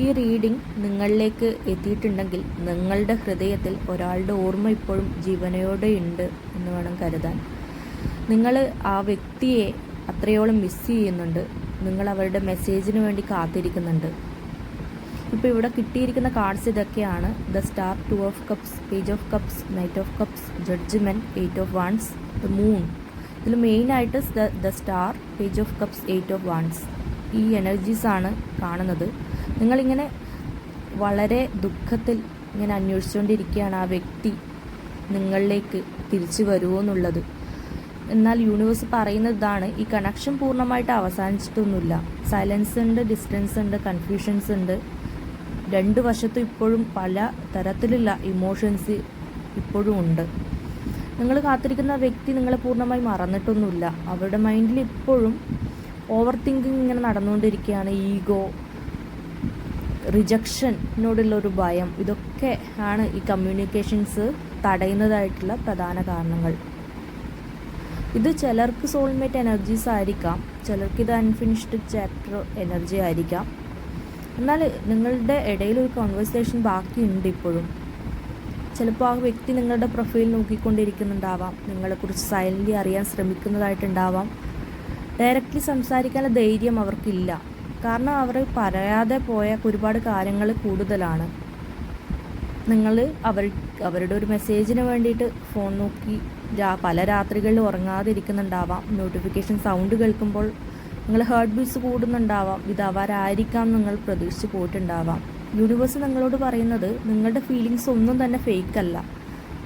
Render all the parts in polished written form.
ഈ റീഡിംഗ് നിങ്ങളിലേക്ക് എത്തിയിട്ടുണ്ടെങ്കിൽ നിങ്ങളുടെ ഹൃദയത്തിൽ ഒരാളുടെ ഓർമ്മ ഇപ്പോഴും ജീവനോടെ ഉണ്ട് എന്ന് വേണം കരുതാൻ. നിങ്ങൾ ആ വ്യക്തിയെ അത്രയോളം മിസ് ചെയ്യുന്നുണ്ട്. നിങ്ങൾ അവരുടെ മെസ്സേജിന് വേണ്ടി കാത്തിരിക്കുന്നുണ്ട്. ഇപ്പോൾ ഇവിടെ കിട്ടിയിരിക്കുന്ന കാർഡ്സ് ഇതൊക്കെയാണ്: the star, 2 of cups, page of cups, knight of cups, judgement, 8 of wands, the moon. ഇതിൽ മെയിനായിട്ട് the star, page of cups, 8 of wands, ഈ എനർജീസാണ് കാണുന്നത്. നിങ്ങളിങ്ങനെ വളരെ ദുഃഖത്തിൽ ഇങ്ങനെ അന്വേഷിച്ചുകൊണ്ടിരിക്കുകയാണ് ആ വ്യക്തി നിങ്ങളിലേക്ക് തിരിച്ചു വരുമോ എന്നുള്ളത്. എന്നാൽ യൂണിവേഴ്സ് പറയുന്നത് ഇതാണ്: ഈ കണക്ഷൻ പൂർണ്ണമായിട്ട് അവസാനിച്ചിട്ടൊന്നുമില്ല. സൈലൻസ് ഉണ്ട്, ഡിസ്റ്റൻസ് ഉണ്ട്, കൺഫ്യൂഷൻസ് ഉണ്ട്. രണ്ട് വശത്തും ഇപ്പോഴും പല തരത്തിലുള്ള ഇമോഷൻസ് ഇപ്പോഴും ഉണ്ട്. നിങ്ങൾ കാത്തിരിക്കുന്ന വ്യക്തി നിങ്ങളെ പൂർണ്ണമായി മറന്നിട്ടൊന്നുമില്ല. അവരുടെ മൈൻഡിൽ ഇപ്പോഴും ഓവർ തിങ്കിങ് ഇങ്ങനെ നടന്നുകൊണ്ടിരിക്കുകയാണ്. ഈഗോ, റിജക്ഷനോടുള്ള ഒരു ഭയം, ഇതൊക്കെ ആണ് ഈ കമ്മ്യൂണിക്കേഷൻസ് തടയുന്നതായിട്ടുള്ള പ്രധാന കാരണങ്ങൾ. ഇത് ചിലർക്ക് സോൾമേറ്റ് എനർജീസ് ആയിരിക്കാം, ചിലർക്ക് ഇത് അൺഫിനിഷ്ഡ് ചാപ്റ്റർ എനർജി ആയിരിക്കാം. എന്നാൽ നിങ്ങളുടെ ഇടയിൽ ഒരു കോൺവെർസേഷൻ ബാക്കിയുണ്ട് ഇപ്പോഴും. ചിലപ്പോൾ ആ വ്യക്തി നിങ്ങളുടെ പ്രൊഫൈൽ നോക്കിക്കൊണ്ടിരിക്കുന്നുണ്ടാവാം, നിങ്ങളെക്കുറിച്ച് സൈലൻ്റ്ലി അറിയാൻ ശ്രമിക്കുന്നതായിട്ടുണ്ടാവാം. ഡയറക്റ്റ്ലി സംസാരിക്കാനുള്ള ധൈര്യം അവർക്കില്ല. കാരണം അവർ പറയാതെ പോയ ഒരുപാട് കാര്യങ്ങൾ കൂടുതലാണ്. നിങ്ങൾ അവരുടെ ഒരു മെസ്സേജിന് വേണ്ടിയിട്ട് ഫോൺ നോക്കി പല രാത്രികളിൽ ഉറങ്ങാതിരിക്കുന്നുണ്ടാവാം. നോട്ടിഫിക്കേഷൻ സൗണ്ട് കേൾക്കുമ്പോൾ നിങ്ങൾ ഹാർട്ട് ബീറ്റ്സ് കൂടുന്നുണ്ടാവാം. ഇത് അവരായിരിക്കാം നിങ്ങൾ പ്രതീക്ഷിച്ച് പോയിട്ടുണ്ടാവാം. യൂണിവേഴ്സ് നിങ്ങളോട് പറയുന്നത് നിങ്ങളുടെ ഫീലിങ്സ് ഒന്നും തന്നെ ഫേക്ക് അല്ല.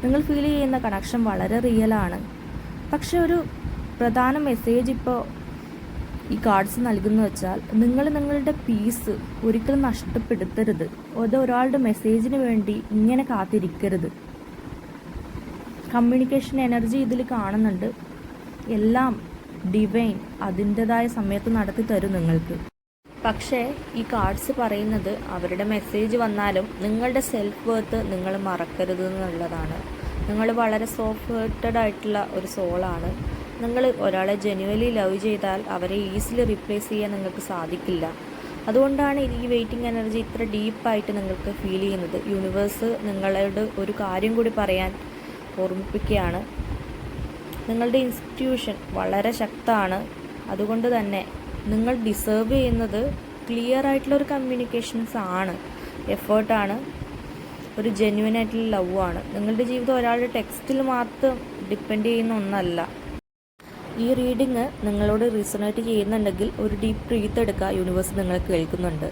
നിങ്ങൾ ഫീൽ ചെയ്യുന്ന കണക്ഷൻ വളരെ റിയലാണ്. പക്ഷെ ഒരു പ്രധാന മെസ്സേജ് ഇപ്പോൾ ഈ കാർഡ്സ് നൽകുന്ന വെച്ചാൽ, നിങ്ങൾ നിങ്ങളുടെ പീസ് ഒരിക്കലും നഷ്ടപ്പെടുത്തരുത്. ഒരാളുടെ മെസ്സേജിന് വേണ്ടി ഇങ്ങനെ കാത്തിരിക്കരുത്. കമ്മ്യൂണിക്കേഷൻ എനർജി ഇതിൽ കാണുന്നുണ്ട്. എല്ലാം ഡിവൈൻ അതിൻ്റെതായ സമയത്ത് നടത്തി തരും നിങ്ങൾക്ക്. പക്ഷേ ഈ കാർഡ്സ് പറയുന്നത് അവരുടെ മെസ്സേജ് വന്നാലും നിങ്ങളുടെ സെൽഫ് വർത്ത് നിങ്ങൾ മറക്കരുത് എന്നുള്ളതാണ്. നിങ്ങൾ വളരെ സോഫ്റ്റ് ഹേർട്ടഡ് ആയിട്ടുള്ള ഒരു സോളാണ്. നിങ്ങൾ ഒരാളെ ജെന്യുവലി ലവ് ചെയ്താൽ അവരെ ഈസിലി റീപ്ലേസ് ചെയ്യാൻ നിങ്ങൾക്ക് സാധിക്കില്ല. അതുകൊണ്ടാണ് ഈ വെയിറ്റിംഗ് എനർജി ഇത്ര ഡീപ്പായിട്ട് നിങ്ങൾക്ക് ഫീൽ ചെയ്യുന്നത്. യൂണിവേഴ്സ് നിങ്ങളോട് ഒരു കാര്യം കൂടി പറയാൻ ഓർമ്മിപ്പിക്കുകയാണ്: നിങ്ങളുടെ ഇൻസ്റ്റിറ്റ്യൂഷൻ വളരെ ശക്തമാണ്. അതുകൊണ്ട് തന്നെ നിങ്ങൾ ഡിസേർവ് ചെയ്യുന്നത് ക്ലിയർ ആയിട്ടുള്ള ഒരു കമ്മ്യൂണിക്കേഷൻസ് ആണ്, എഫേർട്ടാണ്, ഒരു ജെന്യുവൻ ആയിട്ടുള്ള ലവ് ആണ്. നിങ്ങളുടെ ജീവിതം ഒരാളുടെ ടെക്സ്റ്റിൽ മാത്രം ഡിപ്പെൻഡ് ചെയ്യുന്ന ഒന്നല്ല. ഈ റീഡിങ് നിങ്ങളോട് റീസണേറ്റ് ചെയ്യുന്നുണ്ടെങ്കിൽ ഒരു ഡീപ്പ് ബ്രീത്ത് എടുക്കുക. യൂണിവേഴ്സ് നിങ്ങൾ കേൾക്കുന്നുണ്ട്.